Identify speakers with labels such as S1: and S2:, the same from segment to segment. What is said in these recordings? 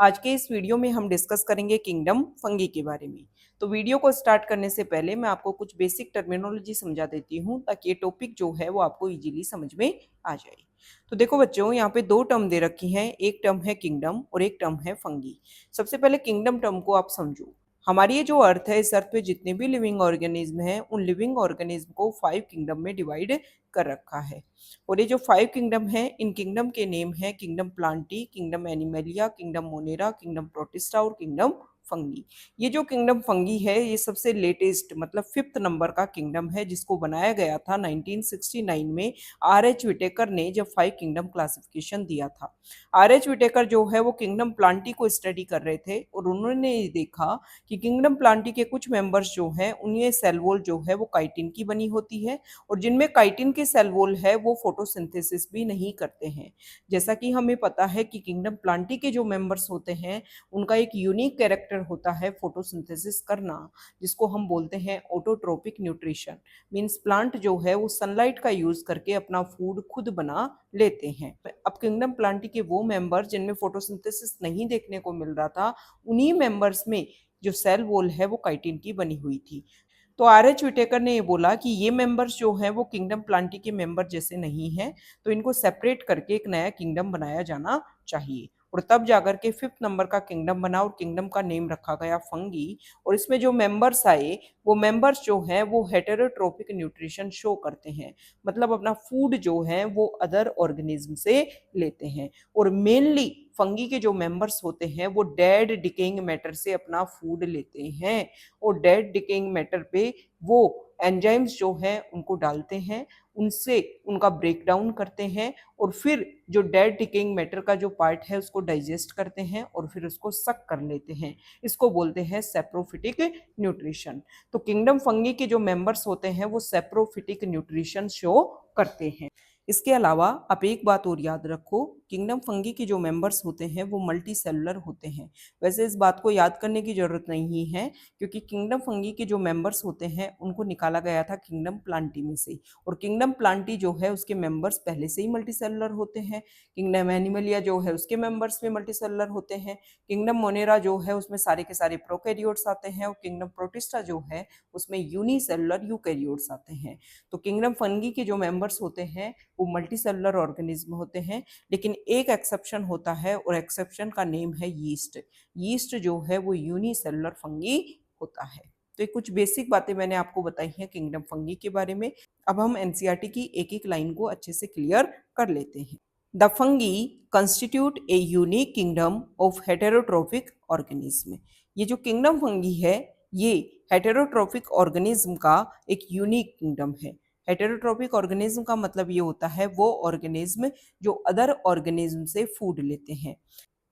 S1: आज के इस वीडियो में हम डिस्कस करेंगे किंगडम फंगी के बारे में। तो वीडियो को स्टार्ट करने से पहले मैं आपको कुछ बेसिक टर्मिनोलॉजी समझा देती हूँ ताकि ये टॉपिक जो है वो आपको इजीली समझ में आ जाए। तो देखो बच्चों, यहाँ पे दो टर्म दे रखी हैं, एक टर्म है किंगडम और एक टर्म है फंगी। सबसे पहले किंगडम टर्म को आप समझो। हमारी ये जो अर्थ है, इस अर्थ पे जितने भी लिविंग ऑर्गेनिज्म हैं उन लिविंग ऑर्गेनिज्म को 5 किंगडम में डिवाइड कर रखा है। और ये जो 5 किंगडम है, इन किंगडम के नेम है kingdom Plantae, kingdom animalia, kingdom Monera, kingdom protista और किंगडम फंगी। ये जो किंगडम फंगी है ये सबसे लेटेस्ट मतलब 5th नंबर का किंगडम है, जिसको बनाया गया था 1969 में आर.एच. विटेकर ने, जब 5 किंगडम क्लासिफिकेशन दिया था। आर.एच. विटेकर जो है वो किंगडम प्लांटी को स्टडी कर रहे थे और उन्होंने ये देखा कि किंगडम प्लांटी के कुछ मेंबर्स जो हैं उनमें सेल वॉल जो है वो काइटिन की बनी होती है, और जिनमें काइटिन के सेल वॉल है वो फोटोसिंथेसिस भी नहीं करते हैं। जैसा कि हमें पता है कि किंगडम प्लांटी के जो मेंबर्स होते हैं उनका एक यूनिक कैरेक्टर होता है फोटोसिंथेसिस करना, जिसको हम बोलते हैं ऑटोट्रोपिक न्यूट्रिशन। मींस प्लांट जो है वो सनलाइट का यूज करके अपना फूड खुद बना लेते हैं। अब किंगडम प्लांटी के वो मेंबर जिनमें फोटोसिंथेसिस नहीं देखने को मिल रहा था, उन्हीं मेंबर्स में जो सेल वॉल है वो काइटिन की बनी हुई थी। तो आर.एच. विटेकर ने ये बोला कि ये मेंबर्स जो हैं वो किंगडम प्लांटी के मेंबर जैसे नहीं हैं, तो इनको सेपरेट करके एक नया किंगडम बनाया जाना चाहिए। और तब जाकर के 5th नंबर का किंगडम बना और किंगडम का नेम रखा गया फंगी। और इसमें जो मेंबर्स आए वो मेंबर्स जो हैं वो हेटेरोट्रोपिक न्यूट्रिशन शो करते हैं, मतलब अपना फूड जो है वो अदर ऑर्गेनिज्म से लेते हैं। और मेनली फंगी के जो मेंबर्स होते हैं वो डेड डिकेइंग मैटर से अपना फूड लेते हैं, और डेड डिकेइंग मैटर पे वो एंजाइम्स जो हैं उनको डालते हैं, उनसे उनका ब्रेक डाउन करते हैं, और फिर जो डेड डिकेइंग मैटर का जो पार्ट है उसको डाइजेस्ट करते हैं और फिर उसको सक कर लेते हैं। इसको बोलते हैं सेप्रोफिटिक न्यूट्रिशन। तो किंगडम फंगी के जो मेंबर्स होते हैं वो सेप्रोफिटिक न्यूट्रिशन शो करते हैं। इसके अलावा आप एक बात और याद रखो, किंगडम फंगी के जो मेंबर्स होते हैं वो मल्टी सेलुलर होते हैं। वैसे इस बात को याद करने की जरूरत नहीं है, क्योंकि किंगडम फंगी के जो मेंबर्स होते हैं उनको निकाला गया था किंगडम प्लांटी में से, और किंगडम प्लांटी जो है उसके मेंबर्स पहले से ही मल्टी सेलुलर होते हैं। किंगडम एनिमलिया जो है उसके मेंबर्स में मल्टी सेलुलर होते हैं। किंगडम मोनेरा जो है उसमें सारे के सारे प्रोकैरियोट्स आते हैं, और किंगडम प्रोटिस्टा जो है उसमें यूनिसेलुलर यूकैरियोट्स आते हैं। तो किंगडम फंगी के जो मेंबर्स होते हैं वो मल्टी सेलुलर ऑर्गेनिज्म होते हैं, लेकिन एक एक्सेप्शन होता है और एक्सेप्शन का नेम है यीस्ट। यीस्ट जो है वो यूनिसेलुलर फंगी होता है। तो ये कुछ बेसिक बातें मैंने आपको बताई हैं किंगडम फंगी के बारे में। अब हम एनसीईआरटी की एक एक लाइन को अच्छे से क्लियर कर लेते हैं। The fungi constitute a unique kingdom of heterotrophic organism. ये जो किंगडम फंगी है ये हेटेरोट्रोपिक ऑर्गेनिज्म का एक यूनिक किंगडम है। हेटेरोट्रोपिक ऑर्गेनिज्म का मतलब ये होता है वो ऑर्गेनिज्म जो अदर ऑर्गेनिज्म से फूड लेते हैं।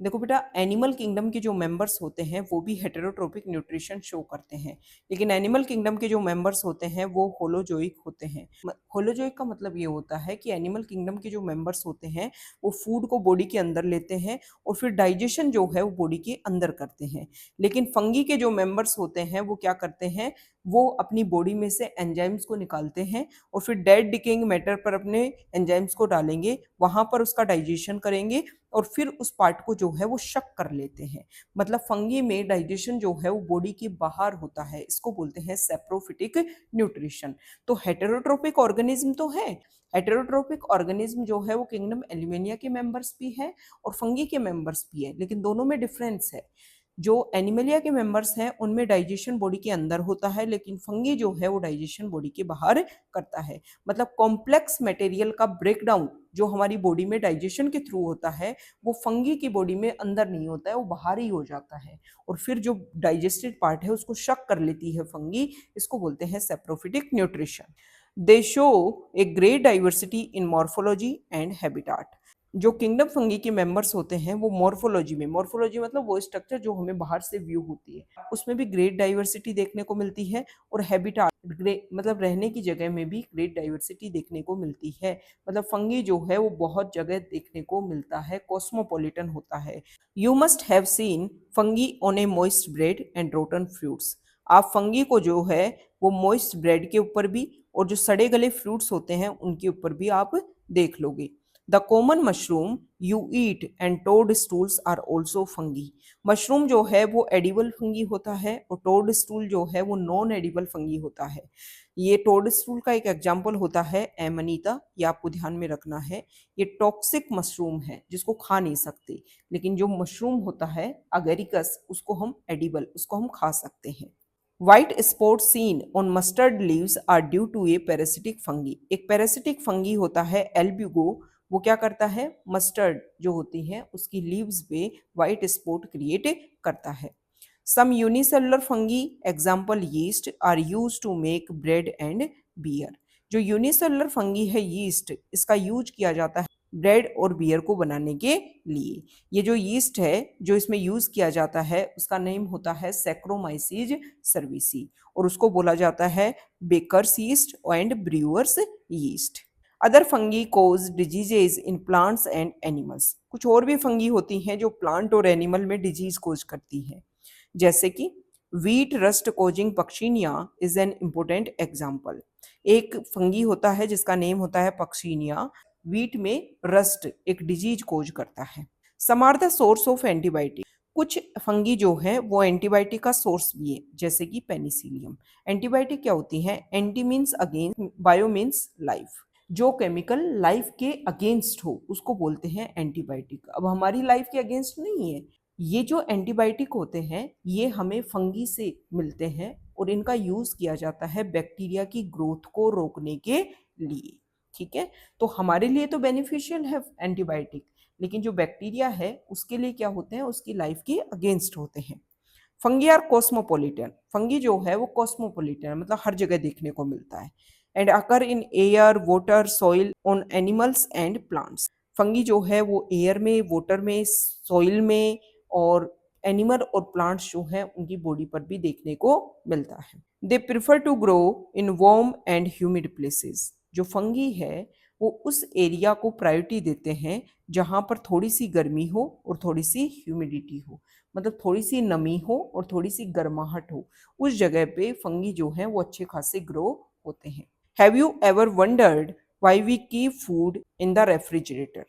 S1: देखो बेटा, एनिमल किंगडम के जो मेंबर्स होते हैं वो भी हेटेरोट्रोपिक न्यूट्रिशन शो करते हैं, लेकिन एनिमल किंगडम के जो मेंबर्स होते हैं वो होलोजोइक होते हैं। होलोजोइक का मतलब ये होता है कि एनिमल किंगडम के जो मेंबर्स होते हैं वो फूड को बॉडी के अंदर लेते हैं और फिर डाइजेशन जो है वो बॉडी के अंदर करते हैं। लेकिन फंगी के जो मेंबर्स होते हैं वो क्या करते हैं, वो अपनी बॉडी में से एंजाइम्स को निकालते हैं और फिर डेड डिकेइंग मैटर पर अपने एंजाइम्स को डालेंगे, वहां पर उसका डाइजेशन करेंगे और फिर उस पार्ट को जो है वो शक कर लेते हैं। मतलब फंगी में डाइजेशन जो है वो बॉडी के बाहर होता है, इसको बोलते हैं सेप्रोफिटिक न्यूट्रिशन। तो हेटेरोट्रोपिक ऑर्गेनिज्म तो है, हेटेरोट्रोपिक ऑर्गेनिज्म जो है वो किंगडम एलिमेनिया के मेंबर्स भी है और फंगी के मेंबर्स भी है, लेकिन दोनों में डिफरेंस है। जो एनिमलिया के मेंबर्स हैं उनमें डाइजेशन बॉडी के अंदर होता है, लेकिन फंगी जो है वो डाइजेशन बॉडी के बाहर करता है। मतलब कॉम्प्लेक्स मटेरियल का ब्रेकडाउन जो हमारी बॉडी में डाइजेशन के थ्रू होता है वो फंगी की बॉडी में अंदर नहीं होता है, वो बाहर ही हो जाता है, और फिर जो डाइजेस्टेड पार्ट है उसको शक कर लेती है फंगी। इसको बोलते हैं saprophytic nutrition. They show a great diversity in morphology and habitat. जो किंगडम फंगी के मेंबर्स होते हैं वो मॉर्फोलॉजी मतलब वो स्ट्रक्चर जो हमें बाहर से व्यू होती है उसमें भी ग्रेट डाइवर्सिटी देखने को मिलती है, और हैबिटाट मतलब रहने की जगह में भी ग्रेट डाइवर्सिटी देखने को मिलती है। मतलब फंगी जो है वो बहुत जगह देखने को मिलता है, कॉस्मोपॉलिटन होता है। You must have seen fungi on A moist bread and rotten fruits. आप फंगी को जो है वो मॉइस्ट ब्रेड के ऊपर भी और जो सड़े गले फ्रूट्स होते हैं उनके ऊपर भी आप देख लोगे। The common mushroom you eat and toadstools are also fungi. Mushroom जो है वो एडिबल फंगी होता है और टोड स्टूल जो है वो नॉन एडिबल फंगी होता है। ये टोड स्टूल का एक एग्जाम्पल होता है एमनीता, ये आपको ध्यान में रखना है। ये टॉक्सिक मशरूम है जिसको खा नहीं सकते, लेकिन जो मशरूम होता है अगेरिकस उसको हम एडिबल, उसको हम खा सकते हैं। White spot seen on mustard leaves are due to a parasitic fungi. एक पैरासिटिक फंगी होता है एल्ब्यूगो, वो क्या करता है, मस्टर्ड जो होती है उसकी लीव्स पे व्हाइट स्पॉट क्रिएट करता है। Some unicellular fungi example yeast are used to make bread and beer. जो यूनिसेलुलर फंगी है यीस्ट, इसका यूज किया जाता है ब्रेड और बियर को बनाने के लिए। ये जो यीस्ट है जो इसमें यूज किया जाता है उसका नेम होता है सैक्रोमाइसीज सर्विसी, और उसको बोला जाता है baker's yeast and brewer's yeast. Other fungi cause diseases in plants and animals. कुछ और भी फंगी होती हैं जो प्लांट और एनिमल में डिजीज कोज करती हैं, जैसे कि wheat rust causing Puccinia is an important example. एक फंगी होता है जिसका नेम होता है पक्शीनिया, वीट में रस्ट एक डिजीज कोज करता है। Some are the source of antibiotic. कुछ फंगी जो है वो एंटीबायोटिक का सोर्स भी है, जैसे कि पेनिसिलियम। एंटीबायोटिक क्या होती है, anti means against, bio means life. जो केमिकल लाइफ के अगेंस्ट हो उसको बोलते हैं एंटीबायोटिक। अब हमारी लाइफ के अगेंस्ट नहीं है। ये जो एंटीबायोटिक होते हैं ये हमें फंगी से मिलते हैं और इनका यूज किया जाता है बैक्टीरिया की ग्रोथ को रोकने के लिए। ठीक है, तो हमारे लिए तो बेनिफिशियल है एंटीबायोटिक, लेकिन जो बैक्टीरिया है उसके लिए क्या होते हैं, उसकी लाइफ के अगेंस्ट होते हैं। Fungi are cosmopolitan. फंगी जो है वो कॉस्मोपोलिटन मतलब हर जगह देखने को मिलता है। And occur in air water soil on animals and plants. Fungi जो है वो एयर में, वाटर में, सॉइल में और एनिमल और प्लांट्स जो हैं उनकी बॉडी पर भी देखने को मिलता है। They prefer to grow in warm and humid places. जो फंगी है वो उस एरिया को प्रायोरिटी देते हैं जहाँ पर थोड़ी सी गर्मी हो और थोड़ी सी ह्यूमिडिटी हो, मतलब थोड़ी सी नमी हो और थोड़ी सी गर्माहट हो, उस जगह पे फंगी जो है वो अच्छे खासे ग्रो होते हैं। Have you ever wondered why we keep food in the refrigerator.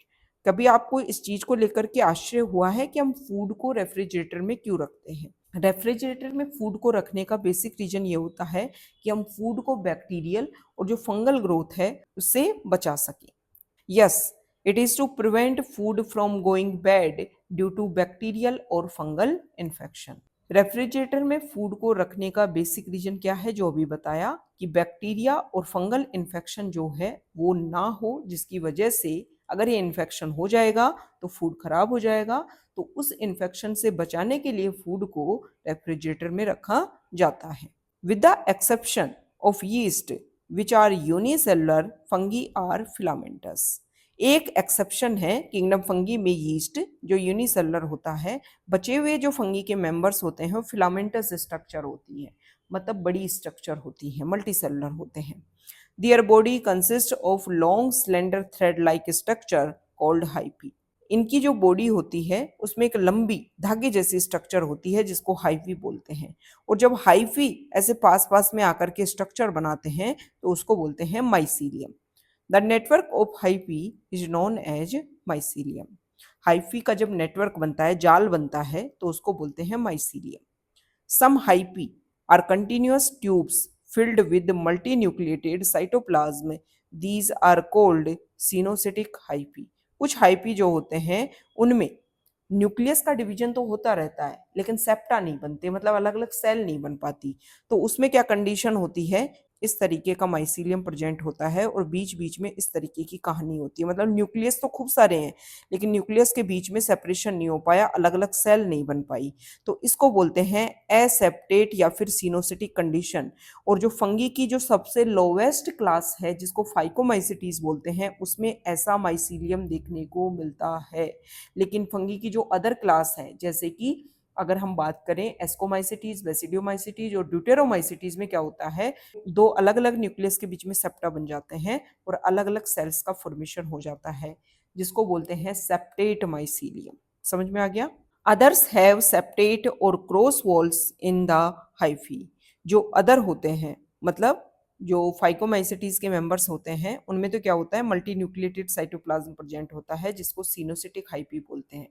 S1: कभी आपको इस चीज को लेकर के आश्चर्य हुआ है कि हम फूड को रेफ्रिजरेटर में क्यों रखते हैं। रेफ्रिजरेटर में फूड को रखने का बेसिक रीजन ये होता है कि हम फूड को बैक्टीरियल और जो फंगल ग्रोथ है उससे बचा सकें। Yes, it is to prevent food from going bad due to bacterial और फंगल इन्फेक्शन। रेफ्रिजरेटर में फूड को रखने का बेसिक रीजन क्या है, जो अभी बताया कि बैक्टीरिया और फंगल इन्फेक्शन जो है वो ना हो, जिसकी वजह से अगर ये इन्फेक्शन हो जाएगा तो फूड खराब हो जाएगा। तो उस इन्फेक्शन से बचाने के लिए फूड को रेफ्रिजरेटर में रखा जाता है। With the exception of yeast which are unicellular, fungi are filamentous. एक एक्सेप्शन है किंगडम फंगी में यीस्ट जो यूनिसेलुलर होता है। बचे हुए जो फंगी के मेंबर्स होते हैं वो फिलामेंटस स्ट्रक्चर होती है, मतलब बड़ी स्ट्रक्चर होती है, मल्टी सेलुलर होते हैं। Their body consists of long slender thread like structure called hyphae। इनकी जो बॉडी होती है उसमें एक लंबी धागे जैसी स्ट्रक्चर होती है जिसको हाइफी बोलते हैं, और जब हाइफी ऐसे पास पास में आकर के स्ट्रक्चर बनाते हैं तो उसको बोलते हैं mycelium. The network of hyphae is known as mycelium. Hyphae का जब नेटवर्क बनता है, जाल बनता है, तो उसको बोलते हैं mycelium. Some hyphae are continuous tubes filled with multinucleated cytoplasm. These are called सिनोसिटिक hyphae। कुछ hyphae जो होते हैं उनमें न्यूक्लियस का डिवीजन तो होता रहता है लेकिन सेप्टा नहीं बनते, मतलब अलग अलग सेल नहीं बन पाती। तो उसमें क्या कंडीशन होती है, इस तरीके का माइसीलियम प्रेजेंट होता है और बीच बीच में इस तरीके की कहानी होती है, मतलब न्यूक्लियस तो खूब सारे हैं लेकिन न्यूक्लियस के बीच में सेपरेशन नहीं हो पाया, अलग अलग सेल नहीं बन पाई। तो इसको बोलते हैं एसेप्टेट या फिर सिनोसिटिक कंडीशन। और जो फंगी की जो सबसे लोवेस्ट क्लास है जिसको फाइकोमाइसिटीज बोलते हैं उसमें ऐसा माइसीलियम देखने को मिलता है। लेकिन फंगी की जो अदर क्लास है, जैसे कि अगर हम बात करें एस्कोमाइसिटीज, बेसिडियोमाइसिटीज और ड्यूटेरोमाइसिटीज में क्या होता है, दो अलग अलग न्यूक्लियस के बीच में सेप्टा बन जाते हैं और अलग अलग सेल्स का फॉर्मेशन हो जाता है, जिसको बोलते हैं सेप्टेट माइसीलियम। समझ में आ गया। अदर्स हैव सेप्टेट और cross walls in the hyphae. जो अदर होते हैं मतलब जो फाइकोमाइसिटीज के मेंबर्स होते हैं उनमें तो क्या होता है, मल्टी न्यूक्लिएटेड साइटोप्लाज्म प्रेजेंट होता है जिसको सिनोसिटिक हाइपी बोलते हैं।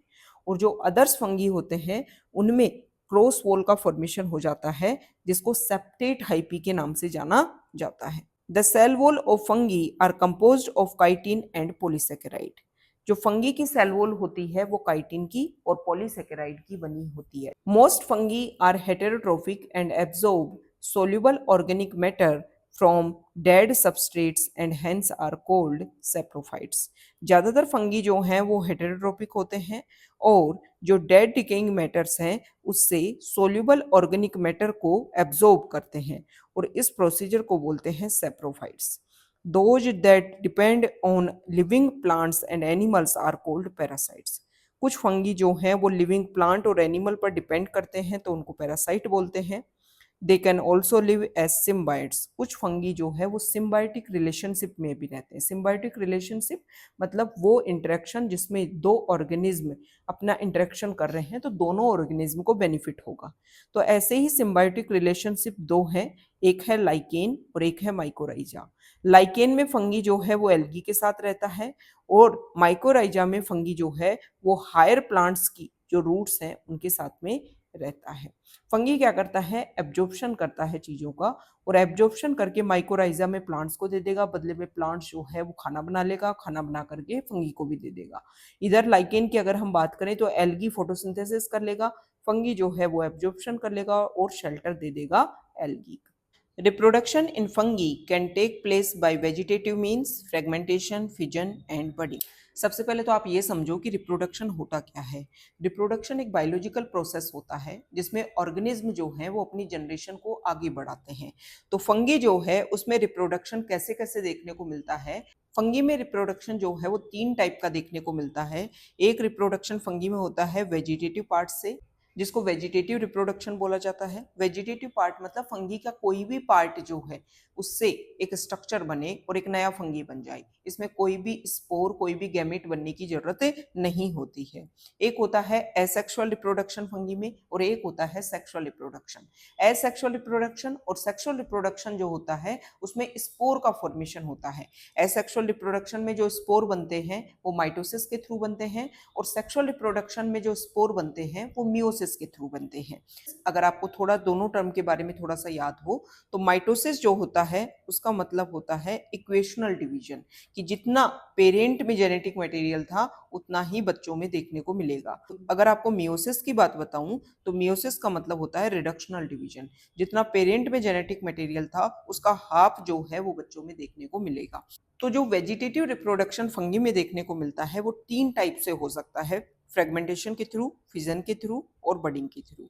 S1: और जो अदर्स फंगी होते हैं उनमें क्रॉस वॉल का फॉर्मेशन हो जाता है जिसको सेप्टेट हाइपी के नाम से जाना जाता है। The cell wall of fungi are composed of chitin and polysaccharide. जो फंगी की सेल वॉल होती है वो काइटिन की और पॉलीसेकेराइड की बनी होती है। Most fungi are heterotrophic and absorb soluble organic matter from dead substrates and hence are called saprophytes। ज्यादातर फंगी जो हैं वो हेटेरोट्रोपिक होते हैं और जो डेड डिकेइंग मैटर्स हैं उससे सोल्यूबल ऑर्गेनिक मैटर को एब्जॉर्ब करते हैं और इस प्रोसीजर को बोलते हैं saprophytes. Those that depend on living plants and animals are called parasites। कुछ फंगी जो हैं वो लिविंग प्लांट और एनिमल पर डिपेंड करते हैं तो उनको पैरासाइट बोलते हैं। They can also live as symbionts. कुछ फंगी जो है वो सिम्बायोटिक रिलेशनशिप में भी रहते हैं। सिम्बायोटिक रिलेशनशिप मतलब वो इंटरेक्शन जिसमें दो ऑर्गेनिज्म अपना इंटरेक्शन कर रहे हैं तो दोनों ऑर्गेनिज्म को बेनिफिट होगा। तो ऐसे ही सिम्बायोटिक रिलेशनशिप दो हैं, एक है लाइकेन और एक है माइकोराइजा। लाइकेन में फंगी जो है वो एल्गी के साथ रहता है और माइकोराइजा में फंगी जो है वो हायर प्लांट्स की जो रूट्स हैं उनके साथ में रहता है। फंगी क्या करता है, एब्जॉर्प्शन करता है चीजों का और एब्जॉर्प्शन करके माइकोराइजा में प्लांट्स को दे देगा, बदले में प्लांट्स जो है वो खाना बना लेगा, खाना बना करके फंगी को भी दे देगा। इधर लाइकेन की अगर हम बात करें तो एल्गी फोटोसिंथेसिस कर लेगा, फंगी जो है वो एब्जॉर्प्शन कर लेगा और शेल्टर दे देगा algae. Reproduction in fungi can take place by vegetative means, fragmentation, fission and budding। सबसे पहले तो आप ये समझो कि रिप्रोडक्शन होता क्या है। रिप्रोडक्शन एक बायोलॉजिकल प्रोसेस होता है जिसमें ऑर्गेनिज्म जो है वो अपनी जनरेशन को आगे बढ़ाते हैं। तो फंगी जो है उसमें रिप्रोडक्शन कैसे कैसे देखने को मिलता है। फंगी में रिप्रोडक्शन जो है वो 3 टाइप का देखने को मिलता है। एक रिप्रोडक्शन फंगी में होता है वेजिटेटिव पार्ट से, जिसको वेजिटेटिव रिप्रोडक्शन बोला जाता है। वेजिटेटिव पार्ट मतलब फंगी का कोई भी पार्ट जो है उससे एक स्ट्रक्चर बने और एक नया फंगी बन जाए, इसमें कोई भी स्पोर कोई भी गैमेट बनने की जरूरत नहीं होती है। एक होता है एसेक्सुअल रिप्रोडक्शन फंगी में और एक होता है सेक्सुअल रिप्रोडक्शन। एसेक्सुअल रिप्रोडक्शन और सेक्सुअल रिप्रोडक्शन जो होता है उसमें स्पोर का फॉर्मेशन होता है। एसेक्सुअल रिप्रोडक्शन में जो स्पोर बनते हैं वो माइटोसिस के थ्रू बनते हैं और सेक्सुअल रिप्रोडक्शन में जो स्पोर बनते हैं वो मियोसिस के थ्रू बनते हैं। अगर आपको थोड़ा दोनों टर्म के बारे में थोड़ा सा याद हो तो माइटोसिस जो होता है उसका मतलब होता है इक्वेशनल डिवीजन, कि जितना पेरेंट में जेनेटिक मटेरियल था उतना ही बच्चों में देखने को मिलेगा। तो अगर आपको मियोसिस की बात बताऊं तो मियोसिस का मतलब होता है रिडक्शनल डिवीजन, जितना पेरेंट में जेनेटिक मटेरियल था उसका हाफ जो है वो बच्चों में देखने को मिलेगा। तो जो वेजिटेटिव रिप्रोडक्शन फंगी में देखने को मिलता है वो 3 टाइप से हो सकता है, फ्रेगमेंटेशन के थ्रू, फिजन के थ्रू और बडिंग के थ्रू।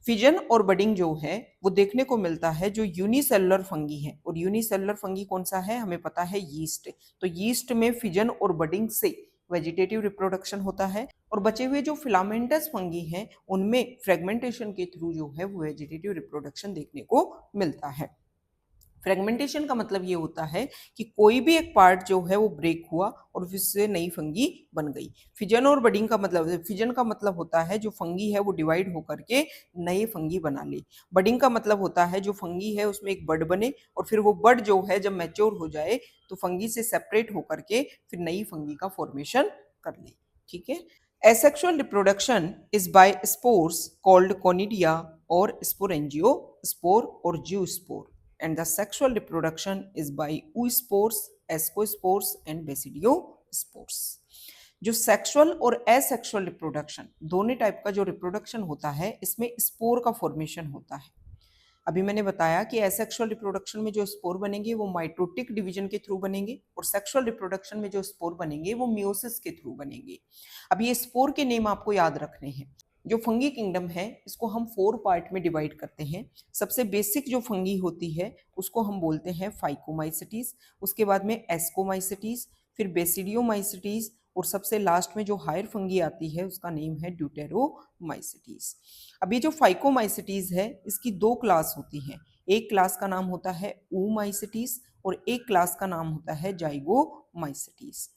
S1: फिजन और बडिंग जो है वो देखने को मिलता है जो यूनिसेलुलर फंगी है। और यूनिसेलुलर फंगी कौन सा है, हमें पता है यीस्ट। तो यीस्ट में फिजन और बडिंग से वेजिटेटिव रिप्रोडक्शन होता है और बचे हुए जो फिलामेंटस फंगी हैं उनमें फ्रेगमेंटेशन के थ्रू जो है वो वेजिटेटिव रिप्रोडक्शन देखने को मिलता है। फ्रेगमेंटेशन का मतलब ये होता है कि कोई भी एक पार्ट जो है वो ब्रेक हुआ और फिर से नई फंगी बन गई। फिजन और बडिंग का मतलब, फिजन का मतलब होता है जो फंगी है वो डिवाइड होकर के नई फंगी बना ले। बडिंग का मतलब होता है जो फंगी है उसमें एक बड बने और फिर वो बड जो है जब मैच्योर हो जाए तो फंगी से सेपरेट होकर के फिर नई फंगी का फॉर्मेशन कर ले। ठीक है। Asexual reproduction is by spores called conidia और स्पोरेंजियो स्पोर और zoospore, and the sexual reproduction is by oospores, ascospores and basidiospores। जो सेक्सुअल और एसेक्सुअल रिप्रोडक्शन दोनों टाइप का जो रिप्रोडक्शन होता है इसमें स्पोर का फॉर्मेशन होता है। अभी मैंने बताया कि एसेक्सुअल रिप्रोडक्शन में जो स्पोर बनेंगे वो माइटोटिक डिवीजन के थ्रू बनेंगे और सेक्सुअल रिप्रोडक्शन में जो स्पोर बनेंगे वो मियोसिस के थ्रू बनेंगे। अब ये स्पोर के नेम आपको याद रखने हैं। जो फंगी किंगडम है इसको हम 4 पार्ट में डिवाइड करते हैं। सबसे बेसिक जो फंगी होती है उसको हम बोलते हैं फाइकोमाइसिटीज, उसके बाद में एस्कोमाइसिटीज, फिर बेसिडियोमाइसिटीज और सबसे लास्ट में जो हायर फंगी आती है उसका नेम है ड्यूटेरोमाइसिटीज। अभी जो फाइकोमाइसिटीज है इसकी 2 क्लास होती हैं। एक क्लास का नाम होता है oomaइसिटीज और एक क्लास का नाम होता है जाइगोमाइसिटीज।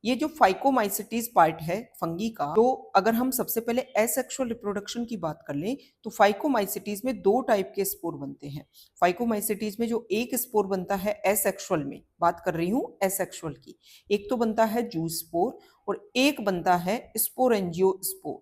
S1: ये जो फाइकोमाइसिटीज पार्ट है फंगी का, तो अगर हम सबसे पहले एसेक्सुअल रिप्रोडक्शन की बात कर लें तो फाइकोमाइसिटीज में दो टाइप के स्पोर बनते हैं। फाइकोमाइसिटीज में जो एक स्पोर बनता है एसेक्सुअल में, बात कर रही हूँ एसेक्सुअल की, एक तो बनता है जू स्पोर और एक बनता है स्पोरेंजियो स्पोर।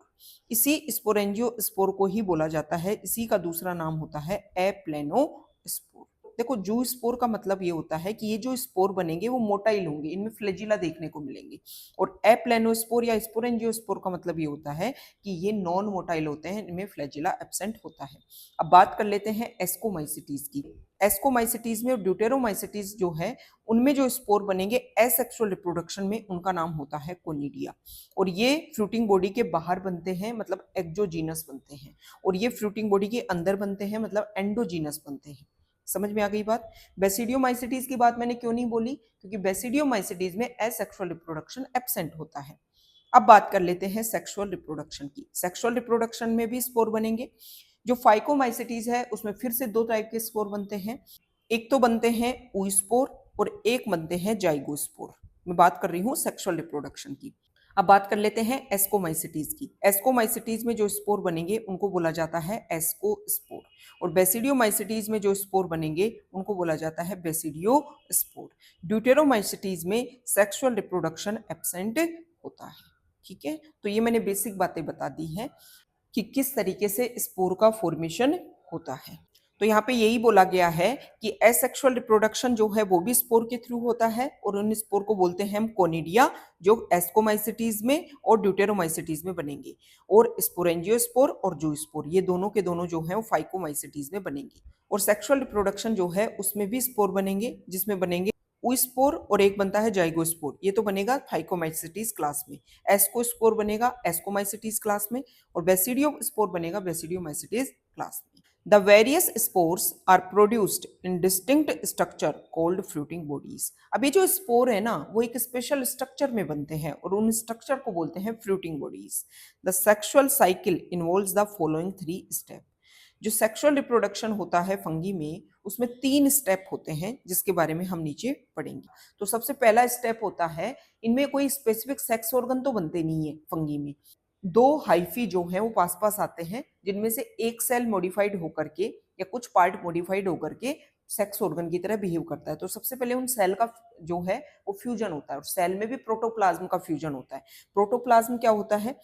S1: इसी स्पोरेंजियो स्पोर को ही बोला जाता है, इसी का दूसरा नाम होता है एप्लेनो स्पोर। देखो जू स्पोर का मतलब ये होता है कि ये जो स्पोर बनेंगे वो मोटाइल होंगे, इनमें फ्लैजिला देखने को मिलेंगे। और एप्लेनोस्पोर या स्पोरेंजियोस्पोर का मतलब ये होता है कि ये नॉन मोटाइल होते हैं, इनमें फ्लैजिला एब्सेंट होता है। अब बात कर लेते हैं एस्कोमाइसिटीज की। एस्कोमाइसिटीज में और ड्यूटेरोमाइसिटीज जो है उनमें जो स्पोर बनेंगे एसेक्सुअल रिप्रोडक्शन में, उनका नाम होता है कोनिडिया। और ये फ्रूटिंग बॉडी के बाहर बनते हैं, मतलब एक्सोजीनस बनते हैं, और ये फ्रूटिंग बॉडी के अंदर बनते हैं, मतलब एंडोजीनस बनते हैं। समझ में आ गई बात। बेसिडियोमाइसिटीज की बात मैंने क्यों नहीं बोली, क्योंकि बेसिडियोमाइसिटीज में एसेक्सुअल रिप्रोडक्शन एब्सेंट होता है। अब बात कर लेते हैं सेक्सुअल रिप्रोडक्शन की। सेक्सुअल रिप्रोडक्शन में भी स्पोर बनेंगे। जो फाइकोमाइसिटीज है उसमें फिर से दो टाइप के स्पोर बनते हैं, एक तो बनते हैं ऊस्पोर और एक बनते हैं जाइगोस्पोर। मैं बात कर रही हूँ सेक्सुअल रिप्रोडक्शन की। अब बात कर लेते हैं एस्कोमाइसिटीज की। एस्कोमाइसिटीज में जो स्पोर बनेंगे उनको बोला जाता है एस्कोस्पोर, और बेसिडियोमाइसिटीज में जो स्पोर बनेंगे उनको बोला जाता है बेसिडियोस्पोर। ड्यूटेरोमाइसिटीज में सेक्सुअल रिप्रोडक्शन एब्सेंट होता है। ठीक है, तो ये मैंने बेसिक बातें बता दी हैं कि किस तरीके से स्पोर का फॉर्मेशन होता है। तो यहाँ पे यही बोला गया है कि एसेक्सुअल रिप्रोडक्शन जो है वो भी स्पोर के थ्रू होता है, और उन स्पोर को बोलते हैं हम कोनिडिया, जो एस्कोमाइसिटीज में और ड्यूटेरोमाइसिटीज में बनेंगे। और स्पोरेंजियोस्पोर और जूस्पोर ये दोनों के दोनों जो है वो फाइकोमाइसिटीज में बनेंगे। और सेक्सुअल रिप्रोडक्शन जो है उसमें भी स्पोर बनेंगे, जिसमें बनेंगे ऊस्पोर और एक बनता है जाइगोस्पोर, ये तो बनेगा फाइकोमाइसिटीज क्लास में। एस्कोस्पोर बनेगा एस्कोमाइसिटीज क्लास में, और बेसिडियोस्पोर बनेगा बेसिडियोमाइसिटीज क्लास में। The various spores are produced in distinct structure called fruiting bodies. अब ये जो स्पोर है ना वो एक स्पेशल स्ट्रक्चर में बनते हैं, और उन स्ट्रक्चर को बोलते हैं fruiting bodies. The sexual cycle involves the following 3 step. जो सेक्सुअल रिप्रोडक्शन होता है फंगी में उसमें 3 स्टेप होते हैं, जिसके बारे में हम नीचे पढ़ेंगे। तो सबसे पहला स्टेप होता है, इनमें कोई स्पेसिफिक सेक्स ऑर्गन तो बनते नहीं है फंगी में। दो हाइफी जो हैं वो पास पास आते हैं, जिनमें से एक सेल मॉडिफाइड होकर के या कुछ पार्ट मॉडिफाइड होकर के सेक्स ऑर्गन की तरह बिहेव करता है। तो सबसे पहले उन सेल का जो है वो फ्यूजन होता है, और सेल में भी प्रोटोप्लाज्म का फ्यूजन होता है। प्रोटोप्लाज्म क्या होता है,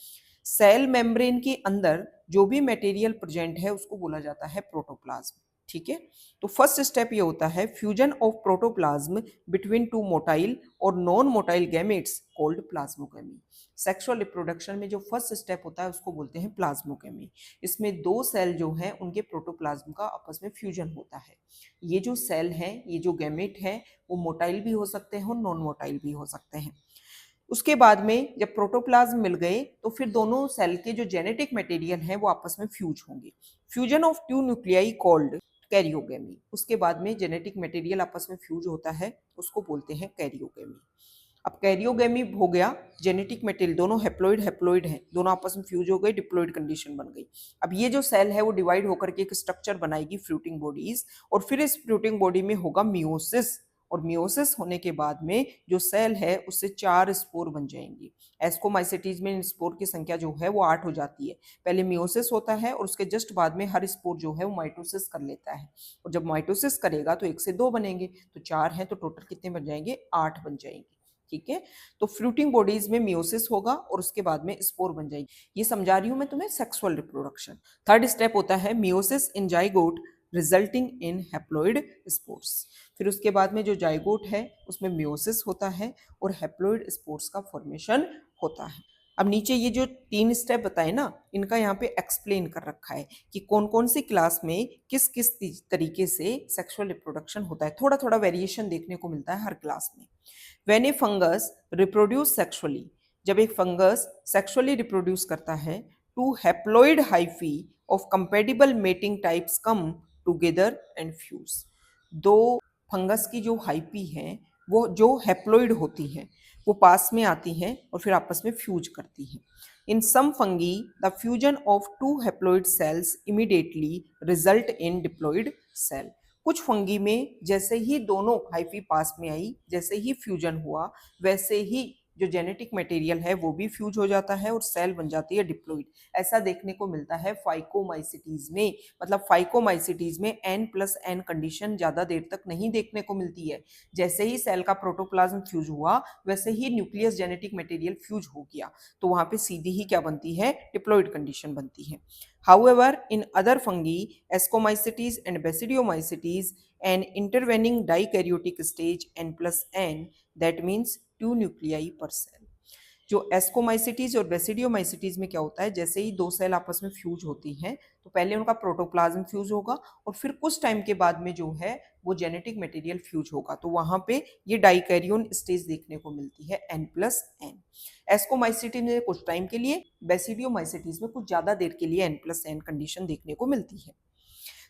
S1: सेल मेम्ब्रेन के अंदर जो भी मटेरियल प्रेजेंट है उसको बोला जाता है प्रोटोप्लाज्म। ठीक है, तो फर्स्ट स्टेप ये होता है fusion of protoplasm between two motile और non motile gametes called plasmogamy. Sexual reproduction में जो फर्स्ट स्टेप होता है उसको बोलते हैं प्लाज्मोगेमी। इसमें दो सेल जो हैं उनके प्रोटोप्लाज्म का आपस में फ्यूजन होता है। ये जो सेल हैं, ये जो गैमेट हैं, वो मोटाइल भी हो सकते हैं और नॉन मोटाइल भी हो सकते हैं। उसके बाद में जब प्रोटोप्लाज्म मिल गए तो फिर दोनों सेल के जो जेनेटिक मटेरियल है वो आपस में फ्यूज होंगे। Fusion of two nuclei called karyogamy. उसके बाद में जेनेटिक मटेरियल आपस में फ्यूज होता है, उसको बोलते हैं कैरियोगेमी। अब कैरियोगेमी हो गया, जेनेटिक मटेरियल दोनों हैप्लॉइड हैप्लॉइड हैं, दोनों आपस में फ्यूज हो गए, डिप्लॉइड कंडीशन बन गई। अब ये जो सेल है वो डिवाइड होकर के एक स्ट्रक्चर बनाएगी फ्रूटिंग बॉडीज, और फिर इस फ्रूटिंग बॉडी में होगा मियोसिस, और मियोसिस होने के बाद में जो सेल है उससे 4 स्पोर बन जाएंगी। एस्कोमाइसिटीज में स्पोर की संख्या जो है वो 8 हो जाती है। पहले मियोसिस होता है और उसके जस्ट बाद में हर स्पोर जो है वो माइटोसिस कर लेता है, और जब माइटोसिस करेगा तो 1 से 2 बनेंगे, तो 4 हैं तो टोटल कितने बन जाएंगे, 8 बन जाएंगे। ठीक है, तो फ्रूटिंग बॉडीज में मियोसिस होगा और उसके बाद में स्पोर बन जाएगी। ये समझा रही हूं मैं तुम्हें सेक्सुअल रिप्रोडक्शन। थर्ड स्टेप होता है meiosis in zygote resulting in haploid spores. फिर उसके बाद में जो जाइगोट है उसमें मियोसिस होता है और हैप्लॉइड स्पोर्स का फॉर्मेशन होता है। अब नीचे ये जो 3 स्टेप बताए ना, इनका यहाँ पे एक्सप्लेन कर रखा है कि कौन कौन सी क्लास में किस किस तरीके से सेक्सुअल रिप्रोडक्शन होता है। थोड़ा थोड़ा वेरिएशन देखने को मिलता है हर क्लास में। When a fungus reproduce sexually, जब एक फंगस सेक्सुअली रिप्रोड्यूस करता है, two haploid hyphae of compatible mating types come together and fuse. दो फंगस की जो हाइपी हैं वो जो हैप्लॉइड होती हैं वो पास में आती हैं और फिर आपस में फ्यूज करती हैं। In some fungi the fusion of two haploid cells immediately result in diploid cell. कुछ फंगी में जैसे ही दोनों हाइफी पास में आई, जैसे ही फ्यूजन हुआ, वैसे ही जो जेनेटिक मटेरियल है वो भी फ्यूज हो जाता है और सेल बन जाती है डिप्लॉइड। ऐसा देखने को मिलता है फाइकोमाइसिटीज में। मतलब फाइकोमाइसिटीज में N+N कंडीशन ज्यादा देर तक नहीं देखने को मिलती है। जैसे ही सेल का प्रोटोप्लाज्म फ्यूज हुआ वैसे ही न्यूक्लियस जेनेटिक मटेरियल फ्यूज हो गया, तो वहां पे सीधी ही क्या बनती है, डिप्लॉइड कंडीशन बनती है। However, in other fungi, Ascomycetes and Basidiomycetes, an intervening dikaryotic stage N+N, that means 2 nuclei per cell. जो एस्कोमाइसिटीज और बेसिडियोमाइसिटीज में क्या होता है, जैसे ही दो सेल आपस में फ्यूज होती हैं तो पहले उनका प्रोटोप्लाज्म फ्यूज होगा और फिर कुछ टाइम के बाद में जो है वो जेनेटिक मटेरियल फ्यूज होगा, तो वहां पे ये डाइकैरियोन स्टेज देखने को मिलती है N+N। एस्कोमाइसिटीज में कुछ टाइम के लिए, बेसिडियोमाइसिटीज में कुछ ज्यादा देर के लिए N+N कंडीशन देखने को मिलती है।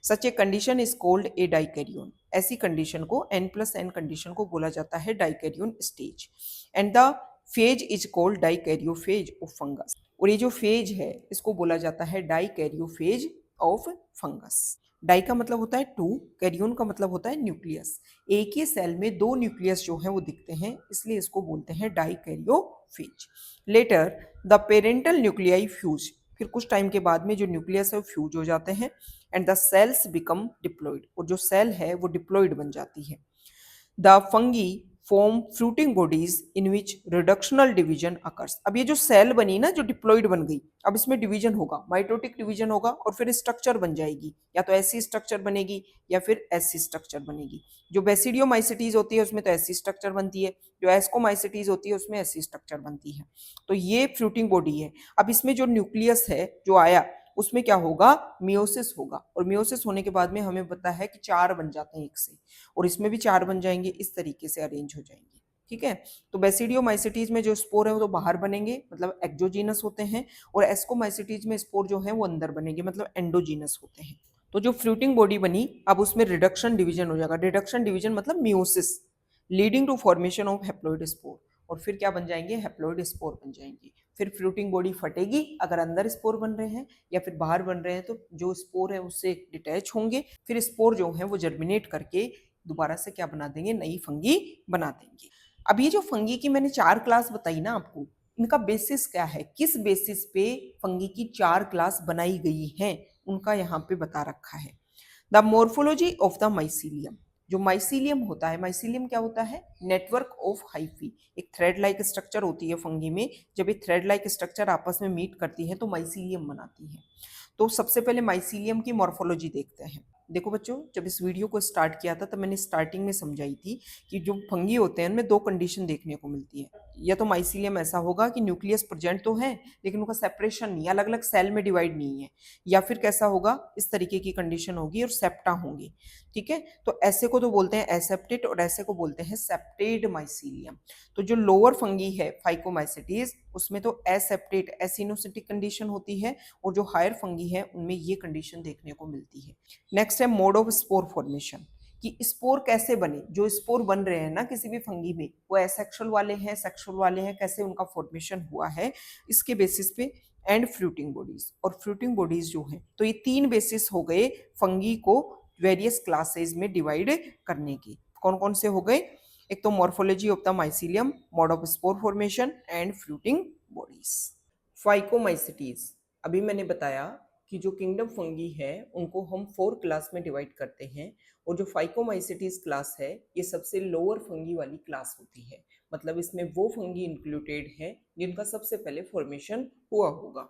S1: Such a condition is called a dikaryon. ऐसी कंडीशन को N+N कंडीशन को बोला जाता है dikaryon stage. And the phase is called dikaryophase of fungus. और ये जो फेज है इसको बोला जाता है डाइकैरियोफेज ऑफ फंगस। डाई का मतलब होता है टू, कैरियोन का मतलब होता है न्यूक्लियस। एक ही सेल में दो न्यूक्लियस जो है वो दिखते हैं, इसलिए इसको बोलते हैं dikaryophase. Later the parental nuclei fuse. फिर कुछ टाइम के बाद में जो न्यूक्लियस है वो फ्यूज हो जाते हैं and the sales become diploid. और जो सेल है वो डिप्लॉइड बन जाती है। The fungi form fruiting bodies in which reductional division occurs. अब ये जो सेल बनी ना, जो डिप्लॉइड बन गई, अब इसमें डिवीजन होगा, माइटोटिक डिवीजन होगा और फिर स्ट्रक्चर बन जाएगी, या तो ऐसी स्ट्रक्चर बनेगी या फिर ऐसी स्ट्रक्चर बनेगी। जो बेसिडियोमाइसिटीज होती है उसमें तो ऐसी स्ट्रक्चर बनती है, जो एस्कोमाइसिटीज होती है उसमें ऐसी स्ट्रक्चर बनती है। तो ये फ्रूटिंग बॉडी है। अब इसमें जो न्यूक्लियस है जो आया उसमें क्या होगा, मियोसिस होगा, और मियोसिस होने के बाद में हमें पता है कि 4 बन जाते हैं एक से, और इसमें भी 4 बन जाएंगे, इस तरीके से अरेंज हो जाएंगे। ठीक है, तो बेसिडियोमाइसिटीज में जो स्पोर है वो तो बाहर बनेंगे, मतलब एक्सोजीनस होते हैं, और एस्कोमाइसिटीज में स्पोर जो है वो अंदर बनेंगे, मतलब एंडोजीनस होते हैं। तो जो फ्रूटिंग बॉडी बनी, अब उसमें रिडक्शन डिवीजन हो जाएगा। रिडक्शन डिवीजन मतलब meiosis, leading to formation of haploid spore. और फिर क्या बन जाएंगे, हैप्लॉइड स्पोर बन जाएंगे। फिर फ्रूटिंग बॉडी फटेगी अगर अंदर स्पोर बन रहे हैं, या फिर बाहर बन रहे हैं तो जो स्पोर है उससे डिटैच होंगे, फिर स्पोर जो है वो जर्मिनेट करके दोबारा से क्या बना देंगे, नई फंगी बना देंगे। अब ये जो फंगी की मैंने 4 क्लास बताई ना आपको, इनका बेसिस क्या है, किस बेसिस पे फंगी की 4 क्लास बनाई गई हैं, उनका यहाँ पे बता रखा है। The morphology of the mycelium. जो माइसीलियम होता है, माइसीलियम क्या होता है, नेटवर्क ऑफ हाइफी। एक थ्रेड लाइक स्ट्रक्चर होती है फंगी में, जब ये थ्रेड लाइक स्ट्रक्चर आपस में मीट करती है तो माइसीलियम बनाती है। तो सबसे पहले माइसीलियम की मॉर्फोलॉजी देखते हैं। देखो बच्चों, जब इस वीडियो को स्टार्ट किया था तब मैंने स्टार्टिंग में समझाई थी कि जो फंगी होते हैं उनमें 2 कंडीशन देखने को मिलती है। या तो माइसीलियम ऐसा होगा कि न्यूक्लियस प्रेजेंट तो है लेकिन उनका सेपरेशन नहीं, अलग अलग सेल में डिवाइड नहीं है, या फिर कैसा होगा, इस तरीके की कंडीशन होगी और सेप्टा होंगी। ठीक है, तो ऐसे को तो बोलते हैं एसेप्टेड और ऐसे को बोलते हैं सेप्टेड माइसीलियम। तो जो लोअर फंगी है फाइकोमाइसिटीज, उसमें तो एसेप्टेड एसिनोसिटिक कंडीशन होती है, और जो हायर फंगी है उनमें ये कंडीशन देखने को मिलती है। नेक्स्ट है मोड ऑफ स्पोर फॉर्मेशन, कि स्पोर कैसे बने। जो स्पोर बन रहे हैं ना किसी भी फंगी में, वो एसेक्सुअल वाले हैं, सेक्सुअल वाले हैं, कैसे उनका फॉर्मेशन हुआ है, इसके बेसिस पे। एंड फ्रूटिंग बॉडीज, और फ्रूटिंग बॉडीज जो है, तो ये 3 बेसिस हो गए फंगी को वेरियस क्लासेस में डिवाइड करने की। कौन कौन से हो गए, एक तो morphology of the mycelium, mode of spore formation and fruiting bodies. Phycomycetes, अभी मैंने बताया कि जो किंगडम फंगी है उनको हम 4 क्लास में डिवाइड करते हैं, और जो फाइकोमाइसिटीज क्लास है ये सबसे लोअर फंगी वाली क्लास होती है। मतलब इसमें वो फंगी इंक्लूडेड है जिनका सबसे पहले फॉर्मेशन हुआ होगा।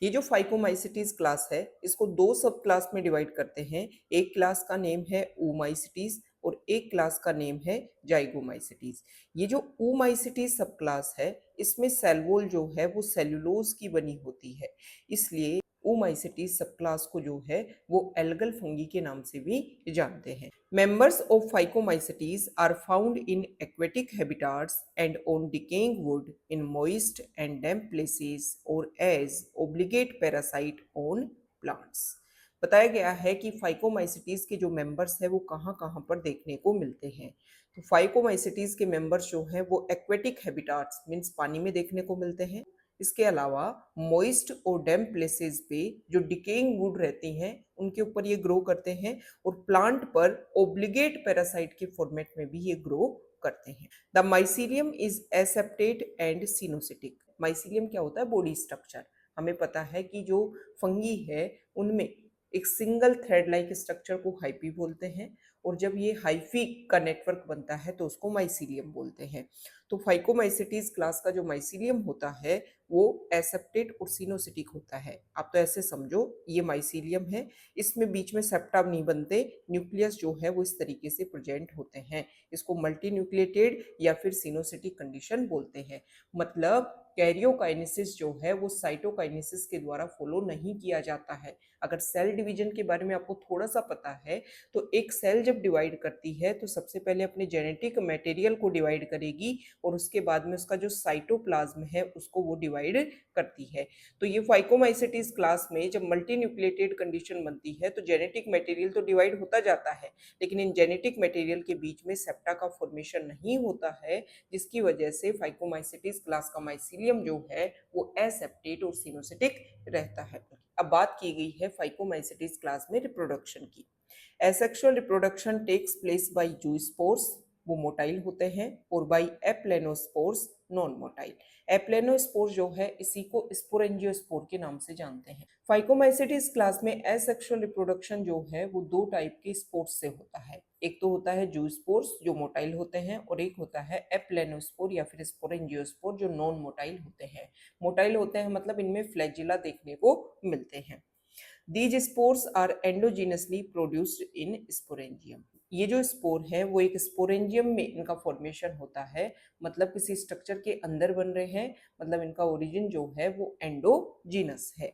S1: ये जो फाइकोमाइसिटीज क्लास है इसको 2 सब क्लास में डिवाइड करते हैं। एक क्लास का नेम है oomaisities और एक क्लास का नेम है जाइगोमाइसिटीज। ये जो oomaisities सब क्लास है इसमें सेल वॉल जो है वो सेल्यूलोज की बनी होती है, इसलिए oomaisities सब क्लास को जो है वो एल्गल फंगी के नाम से भी जानते हैं। Members of Phycomycetes are found in aquatic habitats and on decaying wood in moist and damp places or as obligate parasite on plants. बताया गया है कि फाइकोमाइसिटीज के जो मेंबर्स हैं वो कहाँ कहाँ पर देखने को मिलते हैं। तो फाइकोमाइसिटीज के मेंबर्स जो हैं वो एक्वेटिक हैबिटाट्स मीन्स पानी में देखने को मिलते हैं। इसके अलावा मॉइस्ट और डैम्प प्लेसेस पे जो डिकेइंग वुड रहती हैं उनके ऊपर ये ग्रो करते हैं, और प्लांट पर ओब्लिगेट पैरासाइट के फॉर्मेट में भी ये ग्रो करते हैं। The mycelium is aseptate and coenocytic. Mycelium क्या होता है? Body structure. हमें पता है कि जो फंगी है उनमें एक सिंगल थ्रेड लाइक स्ट्रक्चर को हाइफी बोलते हैं, और जब ये हाइफी का नेटवर्क बनता है तो उसको माइसीलियम बोलते हैं। तो फाइकोमाइसिटीज क्लास का जो माइसीलियम होता है वो एसेप्टेट और सिनोसिटिक होता है। आप तो ऐसे समझो ये माइसीलियम है, इसमें बीच में सेप्टा नहीं बनते, न्यूक्लियस जो है वो इस तरीके से प्रेजेंट होते हैं। इसको मल्टी न्यूक्लिएटेड या फिर सिनोसिटिक कंडीशन बोलते हैं। मतलब कैरियोकाइनेसिस जो है वो साइटोकाइनेसिस के द्वारा फॉलो नहीं किया जाता है। अगर सेल डिवीजन के बारे में आपको थोड़ा सा पता है तो एक सेल जब डिवाइड करती है तो सबसे पहले अपने जेनेटिक मटेरियल को डिवाइड करेगी और उसके बाद में उसका जो साइटोप्लाज्म है उसको वो डिवाइड करती है। तो ये फाइकोमाइसिटीज क्लास में जब मल्टी न्यूक्लिएटेड कंडीशन बनती है तो जेनेटिक मटेरियल तो डिवाइड होता जाता है, लेकिन इन जेनेटिक मटेरियल के बीच में सेप्टा का फॉर्मेशन नहीं होता है, जिसकी वजह से फाइकोमाइसिटीज क्लास का माइसीलियम जो है वो एसेप्टेट और सिनोसिटिक रहता है। अब बात की गई है फाइकोमाइसिटीज क्लास में रिप्रोडक्शन की। Asexual reproduction takes place by zoospores, वो मोटाइल होते हैं, और by aplanospores non motile. Aplanospore जो है इसी को स्पोरेंजियोस्पोर के नाम से जानते हैं। फाइकोमाइसिटीज क्लास में एसेक्सुअल रिप्रोडक्शन जो है वो दो टाइप के स्पोर्स से होता है। एक तो होता है जूस्पोर्स जो मोटाइल होते हैं, और एक होता है एप्लेनोस्पोर या फिर स्पोरेंजियोस्पोर जो नॉन मोटाइल होते हैं। मोटाइल होते हैं मतलब इनमें फ्लैजिला देखने को मिलते हैं। These spores are endogenously produced in sporangium। ये जो स्पोर है वो एक स्पोरेंजियम में इनका फॉर्मेशन होता है, मतलब किसी स्ट्रक्चर के अंदर बन रहे हैं, मतलब इनका ओरिजिन जो है वो एंडोजीनस है।